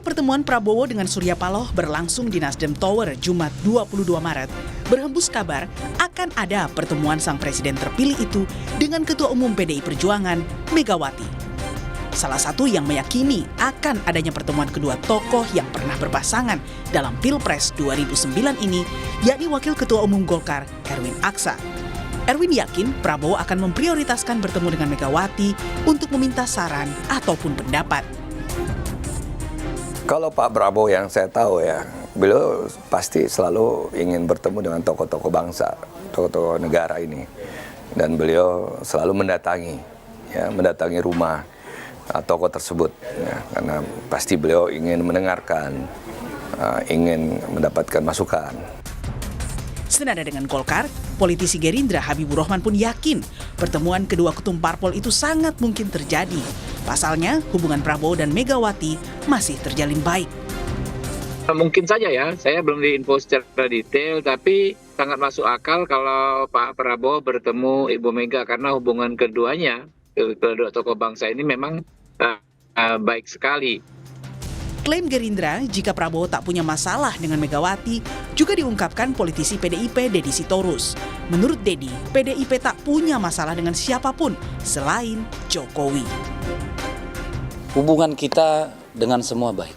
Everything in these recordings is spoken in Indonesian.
pertemuan Prabowo dengan Surya Paloh berlangsung di Nasdem Tower Jumat 22 Maret, berhembus kabar akan ada pertemuan sang presiden terpilih itu dengan Ketua Umum PDI Perjuangan, Megawati. Salah satu yang meyakini akan adanya pertemuan kedua tokoh yang pernah berpasangan dalam Pilpres 2009 ini, yakni Wakil Ketua Umum Golkar, Erwin Aksa. Erwin yakin Prabowo akan memprioritaskan bertemu dengan Megawati untuk meminta saran ataupun pendapat. Kalau Pak Prabowo yang saya tahu ya, beliau pasti selalu ingin bertemu dengan tokoh-tokoh bangsa, tokoh-tokoh negara ini. Dan beliau selalu mendatangi rumah tokoh tersebut. Ya, karena pasti beliau ingin mendengarkan, ingin mendapatkan masukan. Senada dengan Golkar, politisi Gerindra Habibur Rahman pun yakin pertemuan kedua ketum parpol itu sangat mungkin terjadi. Pasalnya, hubungan Prabowo dan Megawati masih terjalin baik. Mungkin saja ya, saya belum diinfo secara detail, tapi sangat masuk akal kalau Pak Prabowo bertemu Ibu Mega karena hubungan keduanya, kedua tokoh bangsa ini memang baik sekali. Klaim Gerindra jika Prabowo tak punya masalah dengan Megawati juga diungkapkan politisi PDIP Deddy Sitorus. Menurut Deddy, PDIP tak punya masalah dengan siapapun selain Jokowi. Hubungan kita dengan semua baik.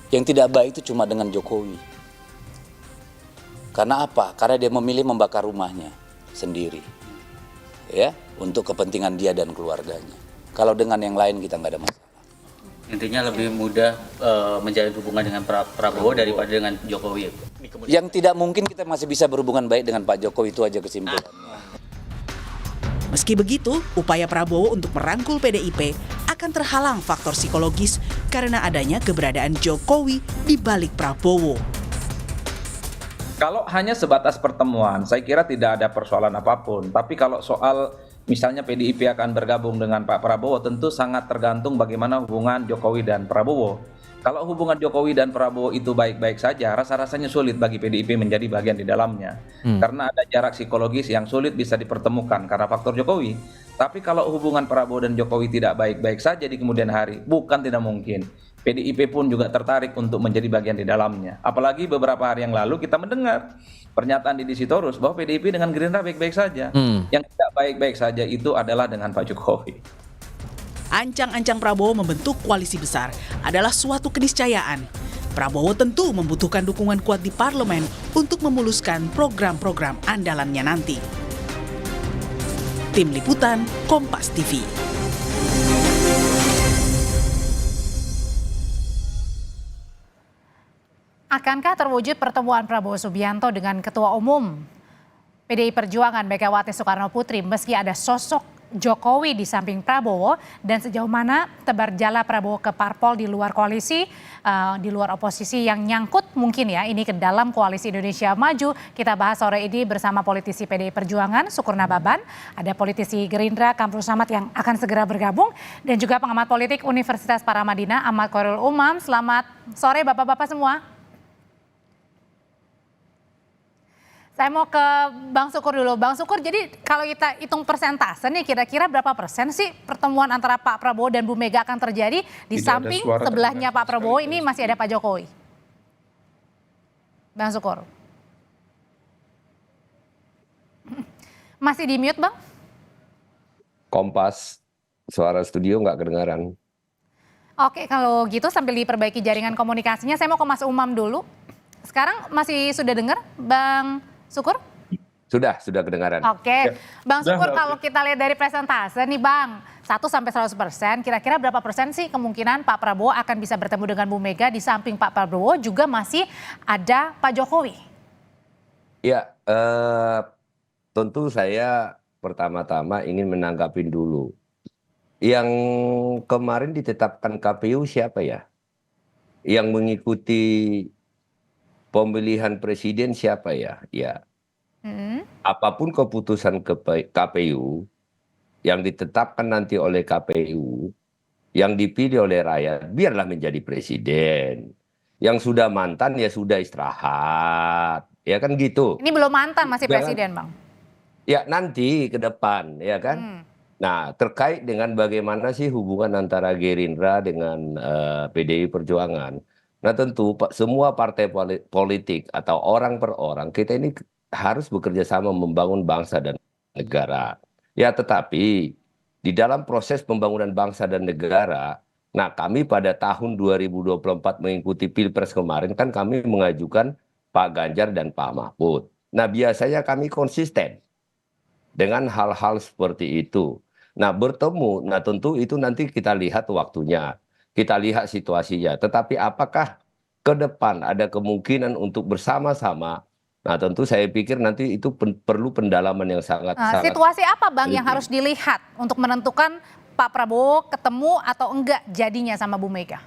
Yang tidak baik itu cuma dengan Jokowi. Karena apa? Karena dia memilih membakar rumahnya sendiri. Ya, untuk kepentingan dia dan keluarganya. Kalau dengan yang lain kita nggak ada masalah. Intinya lebih mudah menjalin hubungan dengan Prabowo daripada dengan Jokowi. Yang tidak mungkin kita masih bisa berhubungan baik dengan Pak Jokowi, itu aja kesimpulannya. Meski begitu, upaya Prabowo untuk merangkul PDIP akan terhalang faktor psikologis karena adanya keberadaan Jokowi di balik Prabowo. Kalau hanya sebatas pertemuan, saya kira tidak ada persoalan apapun. Tapi kalau soal misalnya PDIP akan bergabung dengan Pak Prabowo, tentu sangat tergantung bagaimana hubungan Jokowi dan Prabowo. Kalau hubungan Jokowi dan Prabowo itu baik-baik saja, rasa-rasanya sulit bagi PDIP menjadi bagian di dalamnya. Karena ada jarak psikologis yang sulit bisa dipertemukan karena faktor Jokowi. Tapi kalau hubungan Prabowo dan Jokowi tidak baik-baik saja di kemudian hari, bukan tidak mungkin. PDIP pun juga tertarik untuk menjadi bagian di dalamnya. Apalagi beberapa hari yang lalu kita mendengar pernyataan Deddy Sitorus bahwa PDIP dengan Gerindra baik-baik saja. Yang tidak baik-baik saja itu adalah dengan Pak Jokowi. Ancang-ancang Prabowo membentuk koalisi besar adalah suatu keniscayaan. Prabowo tentu membutuhkan dukungan kuat di parlemen untuk memuluskan program-program andalannya nanti. Tim Liputan, Kompas TV. Akankah terwujud pertemuan Prabowo Subianto dengan Ketua Umum PDI Perjuangan Megawati Soekarno Putri meski ada sosok Jokowi di samping Prabowo, dan sejauh mana tebar jala Prabowo ke parpol di luar koalisi, di luar oposisi yang nyangkut mungkin ya ini ke dalam koalisi Indonesia Maju. Kita bahas sore ini bersama politisi PDI Perjuangan Sukur Nababan, ada politisi Gerindra Kamrul Samad yang akan segera bergabung, dan juga pengamat politik Universitas Paramadina Ahmad Khairul Umam. Selamat sore Bapak-bapak semua. Saya mau ke Bang Sukur dulu. Bang Sukur, jadi kalau kita hitung persentase nih, kira-kira berapa persen sih pertemuan antara Pak Prabowo dan Bu Mega akan terjadi di samping sebelahnya Pak Prabowo ini masih ada Pak Jokowi? Bang Sukur. Masih di mute, Bang? Kompas, suara studio nggak kedengaran. Oke, kalau gitu sambil diperbaiki jaringan komunikasinya, saya mau ke Mas Umam dulu. Sekarang masih sudah dengar, Bang Sukur? Sudah kedengaran. Oke. Bang Sukur, kalau kita lihat dari presentase nih Bang, 1-100%, kira-kira berapa persen sih kemungkinan Pak Prabowo akan bisa bertemu dengan Bu Mega, di samping Pak Prabowo juga masih ada Pak Jokowi? Ya, tentu saya pertama-tama ingin menanggapi dulu. Yang kemarin ditetapkan KPU siapa ya? Yang mengikuti pemilihan presiden siapa ya? Ya, apapun keputusan KPU yang ditetapkan nanti oleh KPU, yang dipilih oleh rakyat, biarlah menjadi presiden. Yang sudah mantan ya sudah istirahat, ya kan gitu. Ini belum mantan, masih presiden Bang? Ya nanti ke depan, ya kan. Nah, terkait dengan bagaimana sih hubungan antara Gerindra dengan PDI Perjuangan. Nah, tentu semua partai politik atau orang per orang kita ini harus bekerja sama membangun bangsa dan negara. Ya, tetapi di dalam proses pembangunan bangsa dan negara, nah kami pada tahun 2024 mengikuti Pilpres kemarin kan kami mengajukan Pak Ganjar dan Pak Mahfud. Nah, biasanya kami konsisten dengan hal-hal seperti itu. Nah, bertemu, nah tentu itu nanti kita lihat waktunya, kita lihat situasinya. Tetapi apakah ke depan ada kemungkinan untuk bersama-sama? Nah, tentu saya pikir nanti itu perlu pendalaman yang sangat-sangat. Situasi apa Bang yang penting. harus dilihat untuk menentukan Pak Prabowo ketemu atau enggak jadinya sama Bu Mega?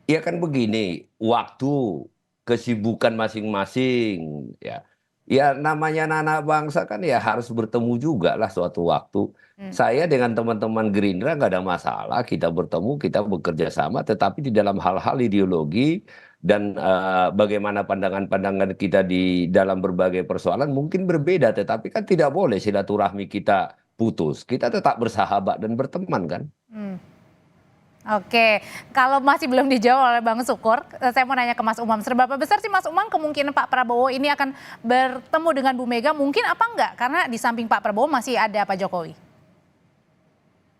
Ya kan begini, waktu, kesibukan masing-masing, ya. Ya namanya anak bangsa kan ya harus bertemu juga lah suatu waktu. Saya dengan teman-teman Gerindra nggak ada masalah, kita bertemu, kita bekerja sama, tetapi di dalam hal-hal ideologi dan bagaimana pandangan-pandangan kita di dalam berbagai persoalan mungkin berbeda, tetapi kan tidak boleh silaturahmi kita putus. Kita tetap bersahabat dan berteman kan. Oke, kalau masih belum dijawab oleh Bang Sukur, saya mau nanya ke Mas Umam. Seberapa besar sih Mas Umam kemungkinan Pak Prabowo ini akan bertemu dengan Bu Mega? Mungkin apa enggak? Karena di samping Pak Prabowo masih ada Pak Jokowi.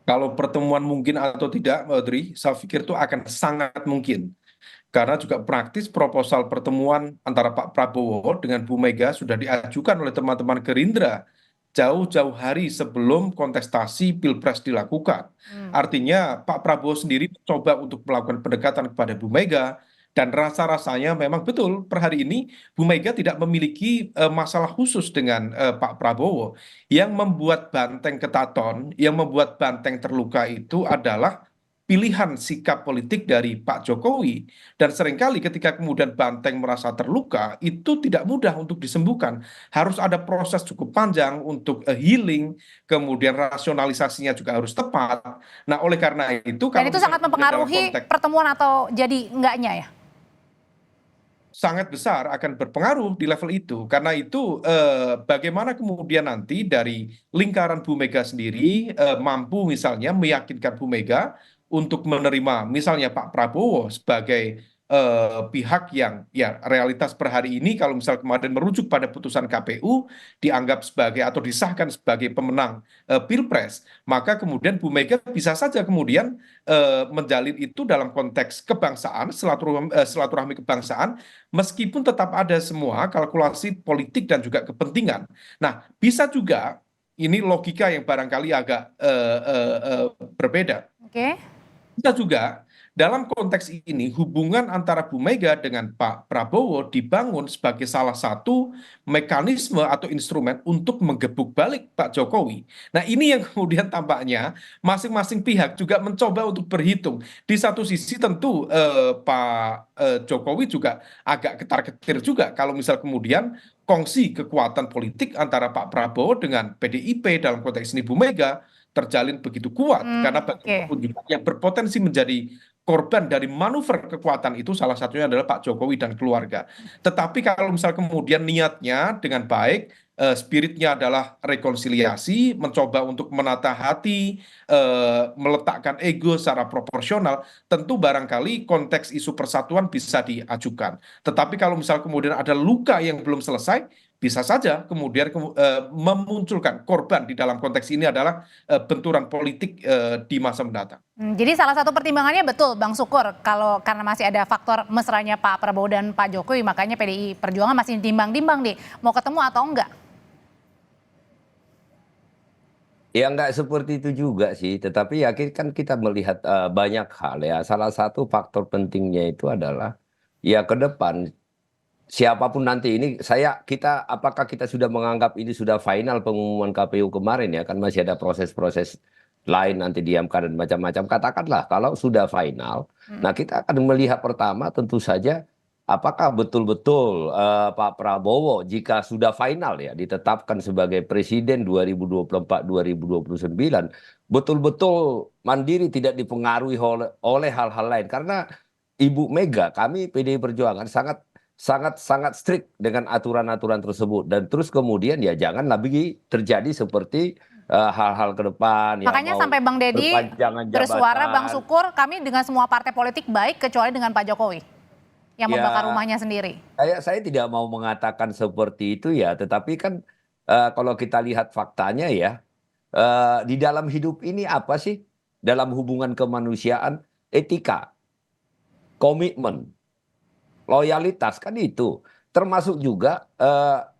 Kalau pertemuan mungkin atau tidak, Mbak Audrey, saya pikir itu akan sangat mungkin. Karena juga praktis proposal pertemuan antara Pak Prabowo dengan Bu Mega sudah diajukan oleh teman-teman Gerindra jauh-jauh hari sebelum kontestasi Pilpres dilakukan. Artinya Pak Prabowo sendiri mencoba untuk melakukan pendekatan kepada Bu Mega dan rasa-rasanya memang betul per hari ini Bu Mega tidak memiliki masalah khusus dengan Pak Prabowo. Yang membuat banteng ketaton, yang membuat banteng terluka itu adalah pilihan sikap politik dari Pak Jokowi. Dan seringkali ketika kemudian banteng merasa terluka, itu tidak mudah untuk disembuhkan. Harus ada proses cukup panjang untuk healing, kemudian rasionalisasinya juga harus tepat. Nah, oleh karena itu, Dan kalau itu misalnya sangat kemudian dalam mempengaruhi konteks pertemuan atau jadi enggaknya ya? sangat besar akan berpengaruh di level itu. Karena itu bagaimana kemudian nanti dari lingkaran Bu Mega sendiri mampu misalnya meyakinkan Bu Mega untuk menerima misalnya Pak Prabowo sebagai pihak yang ya realitas per hari ini kalau misal kemarin merujuk pada putusan KPU dianggap sebagai atau disahkan sebagai pemenang Pilpres, maka kemudian Bu Mega bisa saja kemudian menjalin itu dalam konteks kebangsaan, silaturahmi kebangsaan, meskipun tetap ada semua kalkulasi politik dan juga kepentingan. Nah, bisa juga ini logika yang barangkali agak berbeda. Oke. Bisa juga dalam konteks ini hubungan antara Bu Mega dengan Pak Prabowo dibangun sebagai salah satu mekanisme atau instrumen untuk menggebuk balik Pak Jokowi. Nah, ini yang kemudian tampaknya masing-masing pihak juga mencoba untuk berhitung. Di satu sisi tentu Pak Jokowi juga agak ketar-ketir juga kalau misal kemudian kongsi kekuatan politik antara Pak Prabowo dengan PDIP dalam konteks ini Bu Mega terjalin begitu kuat karena bagaimanapun juga yang berpotensi menjadi korban dari manuver kekuatan itu salah satunya adalah Pak Jokowi dan keluarga. Tetapi kalau misal kemudian niatnya dengan baik, spiritnya adalah rekonsiliasi, mencoba untuk menata hati, meletakkan ego secara proporsional, tentu barangkali konteks isu persatuan bisa diajukan. Tetapi kalau misal kemudian ada luka yang belum selesai, bisa saja kemudian memunculkan korban di dalam konteks ini adalah benturan politik di masa mendatang. Jadi salah satu pertimbangannya betul Bang Sukur, kalau karena masih ada faktor mesranya Pak Prabowo dan Pak Jokowi, makanya PDI Perjuangan masih timbang-timbang nih, mau ketemu atau enggak? Ya nggak seperti itu juga sih, tetapi ya kan kita melihat banyak hal ya. Salah satu faktor pentingnya itu adalah ya ke depan siapapun nanti ini apakah kita sudah menganggap ini sudah final pengumuman KPU kemarin ya kan masih ada proses-proses lain nanti di MK dan macam-macam. Katakanlah kalau sudah final, nah kita akan melihat pertama tentu saja apakah betul-betul Pak Prabowo jika sudah final ya ditetapkan sebagai presiden 2024-2029 betul-betul mandiri tidak dipengaruhi oleh hal-hal lain karena Ibu Mega kami PDI Perjuangan sangat strict dengan aturan-aturan tersebut dan terus kemudian ya jangan lagi terjadi seperti hal-hal ke depan. Makanya mau sampai Bang Deddy perpanjangan bersuara, jabatan. Bang Sukur, kami dengan semua partai politik baik kecuali dengan Pak Jokowi yang Ya, membakar rumahnya sendiri. saya tidak mau mengatakan seperti itu ya, tetapi kan kalau kita lihat faktanya ya, di dalam hidup ini apa sih? Dalam hubungan kemanusiaan, etika, komitmen, loyalitas kan itu. Termasuk juga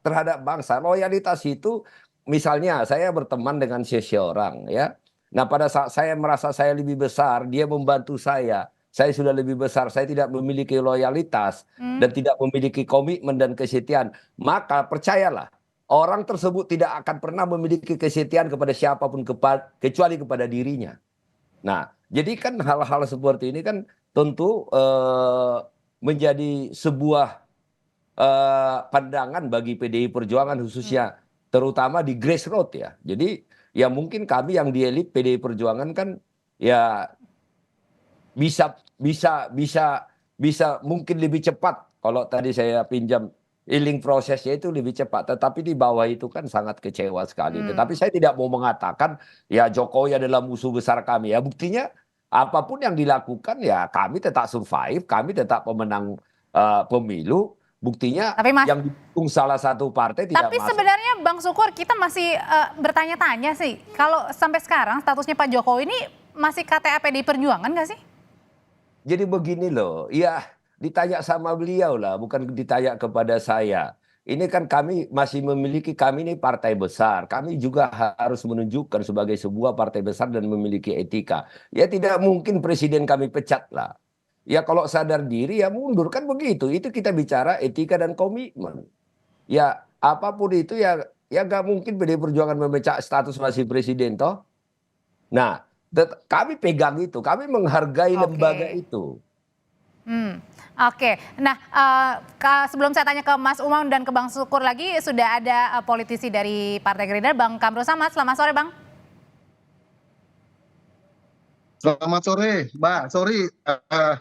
terhadap bangsa. Loyalitas itu misalnya saya berteman dengan seseorang ya. Nah, pada saat saya merasa saya lebih besar, dia membantu saya sudah lebih besar, saya tidak memiliki loyalitas dan tidak memiliki komitmen dan kesetiaan, maka percayalah, orang tersebut tidak akan pernah memiliki kesetiaan kepada siapapun kecuali kepada dirinya. Nah, jadi kan hal-hal seperti ini kan tentu menjadi sebuah pandangan bagi PDI Perjuangan khususnya terutama di grassroots ya. Jadi ya mungkin kami yang di elit PDI Perjuangan kan ya bisa mungkin lebih cepat kalau tadi saya pinjam healing prosesnya itu lebih cepat, tetapi di bawah itu kan sangat kecewa sekali. Tetapi saya tidak mau mengatakan ya Jokowi adalah musuh besar kami ya, buktinya apapun yang dilakukan ya kami tetap survive, kami tetap pemenang pemilu. Buktinya yang didukung salah satu partai tidak Tapi masuk. sebenarnya Bang Sukur, kita masih bertanya-tanya sih, kalau sampai sekarang statusnya Pak Jokowi ini masih KTA PDI Perjuangan nggak sih? Jadi begini loh, ya ditanya sama beliau lah, bukan ditanya kepada saya. Ini kan kami masih memiliki, kami ini partai besar. Kami juga harus menunjukkan sebagai sebuah partai besar dan memiliki etika. Ya tidak mungkin presiden kami pecat lah. Ya kalau sadar diri ya mundur, kan begitu. Itu kita bicara etika dan komitmen. Ya apapun itu ya nggak mungkin PDI Perjuangan memecat status masih presiden toh. Nah, kami pegang itu, kami menghargai lembaga itu. Oke. Nah, sebelum saya tanya ke Mas Umam dan ke Bang Sukur lagi, sudah ada politisi dari Partai Gerindra, Bang Kamru Samad. Selamat sore, Bang. Selamat sore, Mbak. Sorry,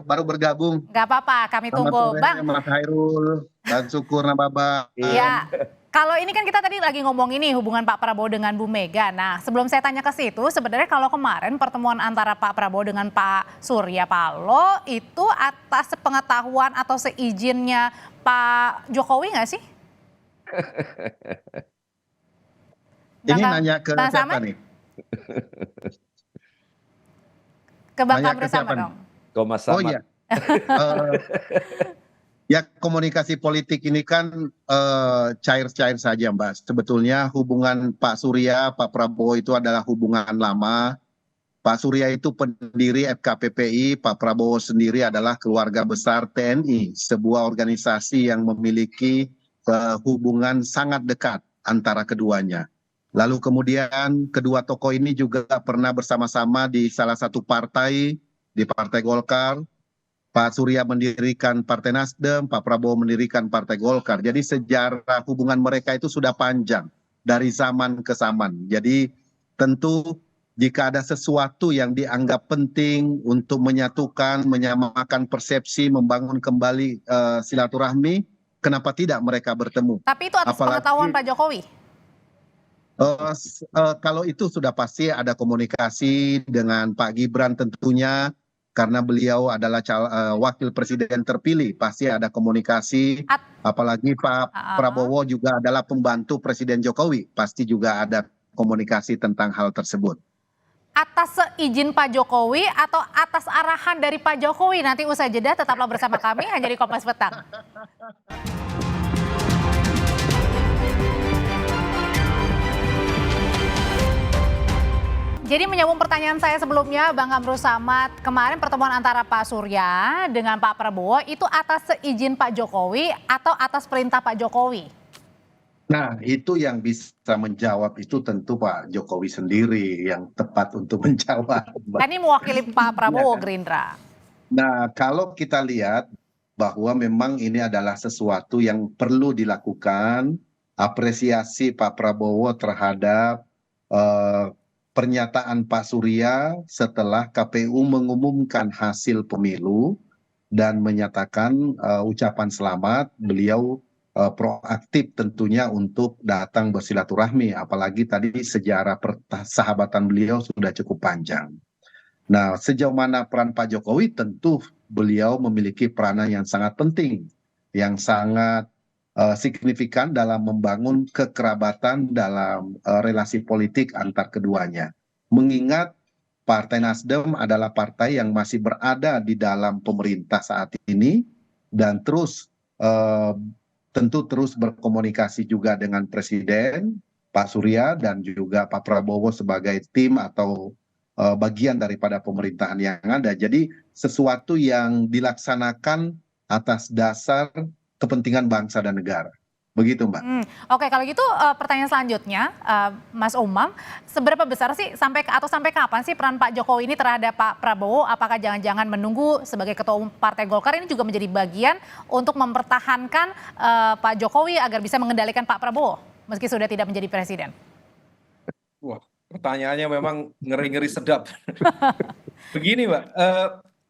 baru bergabung. Nggak apa-apa, kami tunggu. Sore, Bang. Mas Hairul, Bang Sukur, Nababa. Ya, kalau ini kan kita tadi lagi ngomong ini hubungan Pak Prabowo dengan Bu Mega. Nah, sebelum saya tanya ke situ, sebenarnya kalau kemarin pertemuan antara Pak Prabowo dengan Pak Surya Paloh itu atas pengetahuan atau seizinnya Pak Jokowi nggak sih? Ini nanya ke siapa Samad? nih? Ke Bang Nanya Kamru ke siapa Samad nih? dong. Mas Oh Samad. iya. Ya komunikasi politik ini kan cair-cair saja, Mbak. Sebetulnya hubungan Pak Surya, Pak Prabowo itu adalah hubungan lama. Pak Surya itu pendiri FKPPI, Pak Prabowo sendiri adalah keluarga besar TNI, sebuah organisasi yang memiliki hubungan sangat dekat antara keduanya. Lalu kemudian kedua tokoh ini juga pernah bersama-sama di salah satu partai, di Partai Golkar. Pak Surya mendirikan Partai Nasdem, Pak Prabowo mendirikan Partai Golkar. Jadi sejarah hubungan mereka itu sudah panjang dari zaman ke zaman. Jadi tentu jika ada sesuatu yang dianggap penting untuk menyatukan, menyamakan persepsi, membangun kembali silaturahmi, kenapa tidak mereka bertemu? Tapi itu atas pengetahuan Pak Jokowi? Kalau itu sudah pasti ada komunikasi dengan Pak Gibran tentunya, karena beliau adalah wakil presiden terpilih, pasti ada komunikasi. Apalagi Pak Prabowo juga adalah pembantu Presiden Jokowi, pasti juga ada komunikasi tentang hal tersebut. Atas seizin Pak Jokowi atau atas arahan dari Pak Jokowi? Nanti usai jeda tetaplah bersama kami hanya di Kompas Petang. Jadi menyambung pertanyaan saya sebelumnya, Bang Kamru Samad, kemarin pertemuan antara Pak Surya dengan Pak Prabowo itu atas seizin Pak Jokowi atau atas perintah Pak Jokowi? Nah, itu yang bisa menjawab itu tentu Pak Jokowi sendiri yang tepat untuk menjawab. Kan ini mewakili Pak Prabowo Gerindra. Nah, kalau kita lihat bahwa memang ini adalah sesuatu yang perlu dilakukan, apresiasi Pak Prabowo terhadap pernyataan Pak Surya setelah KPU mengumumkan hasil pemilu dan menyatakan ucapan selamat, beliau proaktif tentunya untuk datang bersilaturahmi, apalagi tadi sejarah persahabatan beliau sudah cukup panjang. Nah, sejauh mana peran Pak Jokowi, tentu beliau memiliki peranan yang sangat penting, yang sangat signifikan dalam membangun kekerabatan dalam relasi politik antar keduanya. Mengingat Partai Nasdem adalah partai yang masih berada di dalam pemerintah saat ini dan tentu terus berkomunikasi juga dengan Presiden Pak Surya dan juga Pak Prabowo sebagai tim atau bagian daripada pemerintahan yang ada. Jadi sesuatu yang dilaksanakan atas dasar kepentingan bangsa dan negara. Begitu, Mbak. Oke, kalau gitu pertanyaan selanjutnya, Mas Umam, seberapa besar sih sampai kapan sih peran Pak Jokowi ini terhadap Pak Prabowo? Apakah jangan-jangan menunggu sebagai Ketua Umum Partai Golkar ini juga menjadi bagian untuk mempertahankan Pak Jokowi agar bisa mengendalikan Pak Prabowo meski sudah tidak menjadi presiden? Wah, pertanyaannya memang ngeri-ngeri sedap. Begini, Mbak,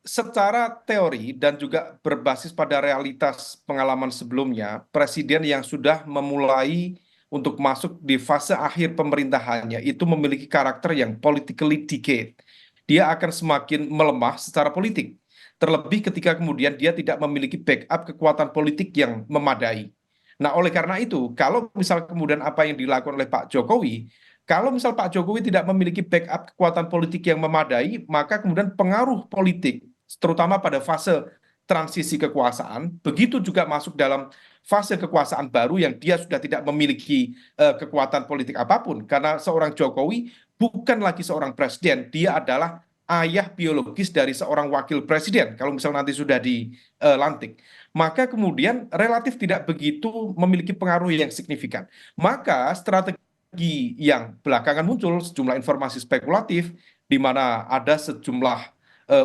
secara teori dan juga berbasis pada realitas pengalaman sebelumnya, presiden yang sudah memulai untuk masuk di fase akhir pemerintahannya itu memiliki karakter yang politically decayed. Dia akan semakin melemah secara politik. Terlebih ketika kemudian dia tidak memiliki backup kekuatan politik yang memadai. Nah, oleh karena itu, kalau misal kemudian apa yang dilakukan oleh Pak Jokowi, kalau misal Pak Jokowi tidak memiliki backup kekuatan politik yang memadai, maka kemudian pengaruh politik, terutama pada fase transisi kekuasaan, begitu juga masuk dalam fase kekuasaan baru yang dia sudah tidak memiliki kekuatan politik apapun. Karena seorang Jokowi bukan lagi seorang presiden, dia adalah ayah biologis dari seorang wakil presiden, kalau misal nanti sudah dilantik. Maka kemudian relatif tidak begitu memiliki pengaruh yang signifikan. Maka strategi yang belakangan muncul, sejumlah informasi spekulatif, di mana ada sejumlah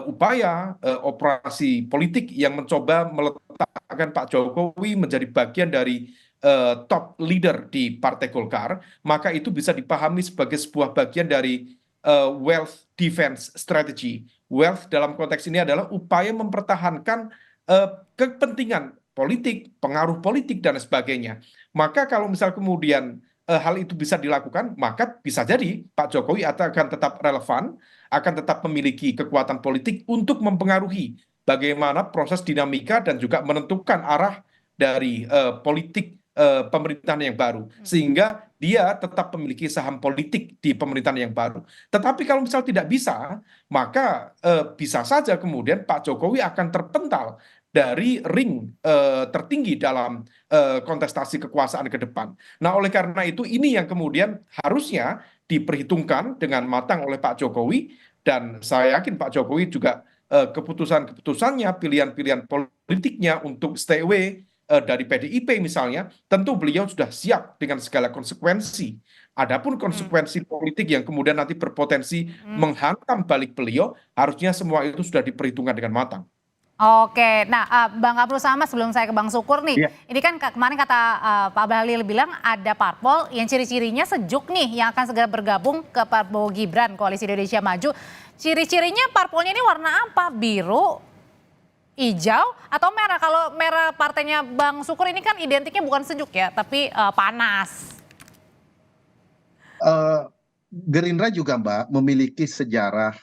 upaya operasi politik yang mencoba meletakkan Pak Jokowi menjadi bagian dari top leader di Partai Golkar, maka itu bisa dipahami sebagai sebuah bagian dari wealth defense strategy. Wealth dalam konteks ini adalah upaya mempertahankan kepentingan politik, pengaruh politik, dan sebagainya. Maka kalau misal kemudian hal itu bisa dilakukan, maka bisa jadi Pak Jokowi akan tetap relevan, akan tetap memiliki kekuatan politik untuk mempengaruhi bagaimana proses dinamika dan juga menentukan arah dari politik pemerintahan yang baru. Sehingga dia tetap memiliki saham politik di pemerintahan yang baru. Tetapi kalau misal tidak bisa, maka bisa saja kemudian Pak Jokowi akan terpental dari ring tertinggi dalam kontestasi kekuasaan ke depan. Nah, oleh karena itu ini yang kemudian harusnya diperhitungkan dengan matang oleh Pak Jokowi, dan saya yakin Pak Jokowi juga keputusan-keputusannya, pilihan-pilihan politiknya untuk stay away dari PDIP misalnya, tentu beliau sudah siap dengan segala konsekuensi. Adapun konsekuensi politik yang kemudian nanti berpotensi menghantam balik beliau, harusnya semua itu sudah diperhitungkan dengan matang. Oke, nah Bang Abdul Samad, sebelum saya ke Bang Sukur nih, ini kan kemarin kata Pak Bahlil bilang ada parpol yang ciri-cirinya sejuk nih, yang akan segera bergabung ke Prabowo Gibran, Koalisi Indonesia Maju. Ciri-cirinya parpolnya ini warna apa? Biru, hijau, atau merah? Kalau merah partainya Bang Sukur ini kan identiknya bukan sejuk ya, tapi panas. Gerindra juga, Mbak, memiliki sejarah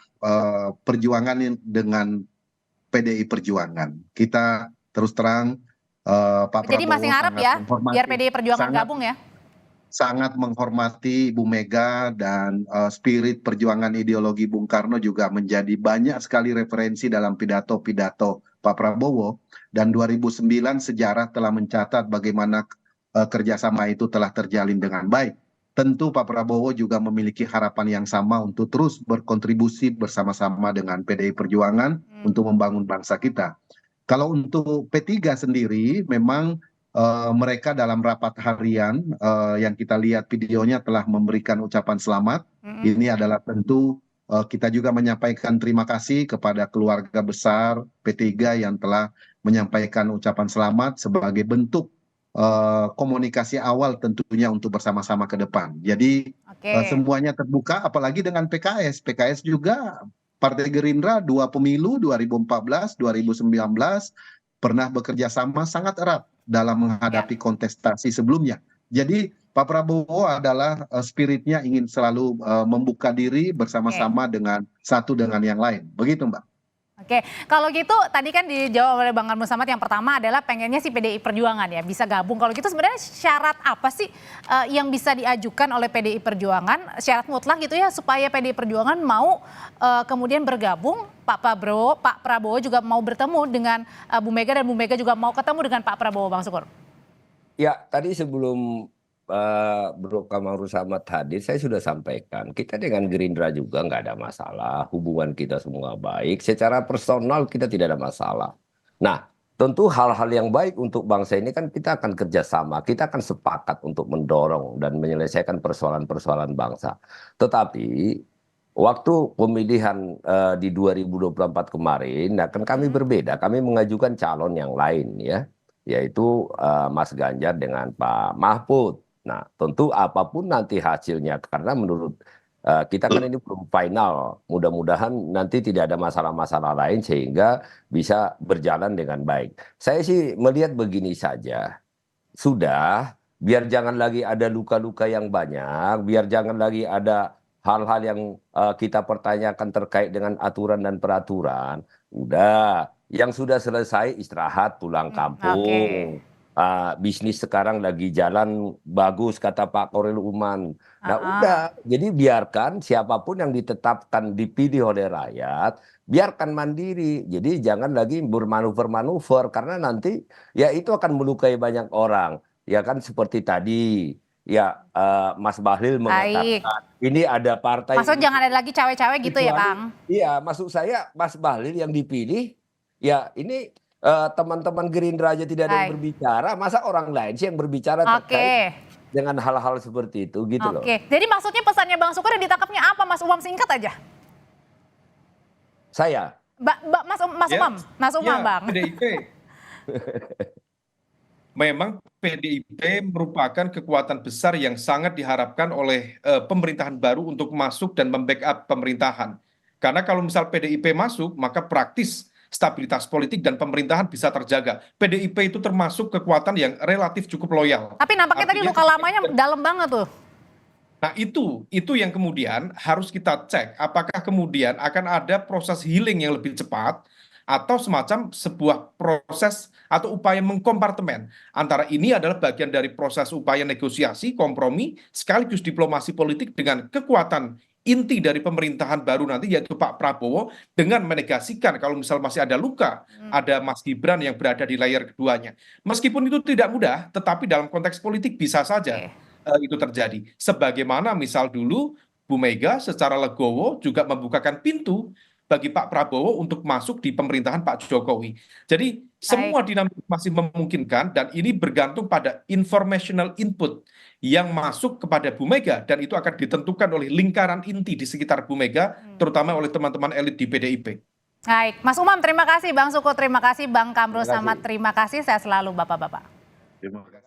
perjuangan dengan PDI Perjuangan. Kita terus terang Pak Prabowo. Jadi masih ngarep ya, biar PDI Perjuangan gabung ya? Sangat menghormati Ibu Mega dan spirit perjuangan ideologi Bung Karno juga menjadi banyak sekali referensi dalam pidato-pidato Pak Prabowo. Dan 2009 sejarah telah mencatat bagaimana kerjasama itu telah terjalin dengan baik. Tentu Pak Prabowo juga memiliki harapan yang sama untuk terus berkontribusi bersama-sama dengan PDI Perjuangan untuk membangun bangsa kita. Kalau untuk P3 sendiri, memang mereka dalam rapat harian yang kita lihat videonya telah memberikan ucapan selamat. Ini adalah tentu kita juga menyampaikan terima kasih kepada keluarga besar P3 yang telah menyampaikan ucapan selamat sebagai bentuk komunikasi awal tentunya untuk bersama-sama ke depan. Jadi semuanya terbuka, apalagi dengan PKS. PKS juga Partai Gerindra 2 pemilu 2014, 2019 pernah bekerja sama sangat erat dalam menghadapi kontestasi sebelumnya. Jadi Pak Prabowo adalah spiritnya ingin selalu membuka diri bersama-sama dengan satu dengan yang lain. Begitu Mbak. Oke, kalau gitu tadi kan dijawab oleh Bang Kamru Samad, yang pertama adalah pengennya si PDI Perjuangan ya bisa gabung. Kalau gitu sebenarnya syarat apa sih yang bisa diajukan oleh PDI Perjuangan, syarat mutlak gitu ya, supaya PDI Perjuangan mau kemudian bergabung, Pak Prabowo juga mau bertemu dengan Bu Mega dan Bu Mega juga mau ketemu dengan Pak Prabowo, Bang Sukur? Ya, tadi sebelum Bro Kamru Samad hadir, saya sudah sampaikan, kita dengan Gerindra juga nggak ada masalah, hubungan kita semua baik, secara personal kita tidak ada masalah. Nah, tentu hal-hal yang baik untuk bangsa ini kan kita akan kerjasama, kita akan sepakat untuk mendorong dan menyelesaikan persoalan-persoalan bangsa. Tetapi waktu pemilihan di 2024 kemarin, nah kan kami berbeda, kami mengajukan calon yang lain ya, yaitu Mas Ganjar dengan Pak Mahfud. Nah, tentu apapun nanti hasilnya, karena menurut kita kan ini belum final, mudah-mudahan nanti tidak ada masalah-masalah lain sehingga bisa berjalan dengan baik. Saya sih melihat begini saja, sudah, biar jangan lagi ada luka-luka yang banyak, biar jangan lagi ada hal-hal yang kita pertanyakan terkait dengan aturan dan peraturan. Udah, yang sudah selesai istirahat, pulang kampung. Bisnis sekarang lagi jalan bagus, kata Pak Khairul Umam. Nah udah, jadi biarkan siapapun yang ditetapkan dipilih oleh rakyat, biarkan mandiri. Jadi jangan lagi bermanuver-manuver, karena nanti ya itu akan melukai banyak orang. Ya kan seperti tadi, ya Mas Bahlil mengatakan ini ada partai. Maksud jangan ada lagi cawe-cawe gitu ya Bang? Iya, maksud saya Mas Bahlil yang dipilih, ya ini teman-teman Gerindra aja tidak ada yang berbicara, masa orang lain sih yang berbicara terkait dengan hal-hal seperti itu gitu loh. Jadi maksudnya pesannya Bang Sukur yang ditangkapnya apa, Mas Umam, singkat aja? Saya? Mas Umam Bang. PDIP. Memang PDIP merupakan kekuatan besar yang sangat diharapkan oleh pemerintahan baru untuk masuk dan membackup pemerintahan. Karena kalau misal PDIP masuk, maka praktis stabilitas politik dan pemerintahan bisa terjaga. PDIP itu termasuk kekuatan yang relatif cukup loyal. Tapi nampaknya tadi luka lamanya dalam banget tuh. Nah itu yang kemudian harus kita cek, apakah kemudian akan ada proses healing yang lebih cepat, atau semacam sebuah proses atau upaya mengkompartemen antara ini adalah bagian dari proses upaya negosiasi, kompromi, sekaligus diplomasi politik dengan kekuatan inti dari pemerintahan baru nanti, yaitu Pak Prabowo, dengan menegasikan kalau misal masih ada luka, ada Mas Gibran yang berada di layar keduanya. Meskipun itu tidak mudah, tetapi dalam konteks politik bisa saja itu terjadi. Sebagaimana misal dulu Bu Mega secara legowo juga membukakan pintu bagi Pak Prabowo untuk masuk di pemerintahan Pak Jokowi. Jadi semua dinamika masih memungkinkan, dan ini bergantung pada informational input yang masuk kepada Bu Mega, dan itu akan ditentukan oleh lingkaran inti di sekitar Bu Mega, terutama oleh teman-teman elit di PDIP. Baik, Mas Umam terima kasih, Bang Sukur terima kasih, Bang Kamru Samad terima kasih, saya selalu Bapak-Bapak. Terima kasih.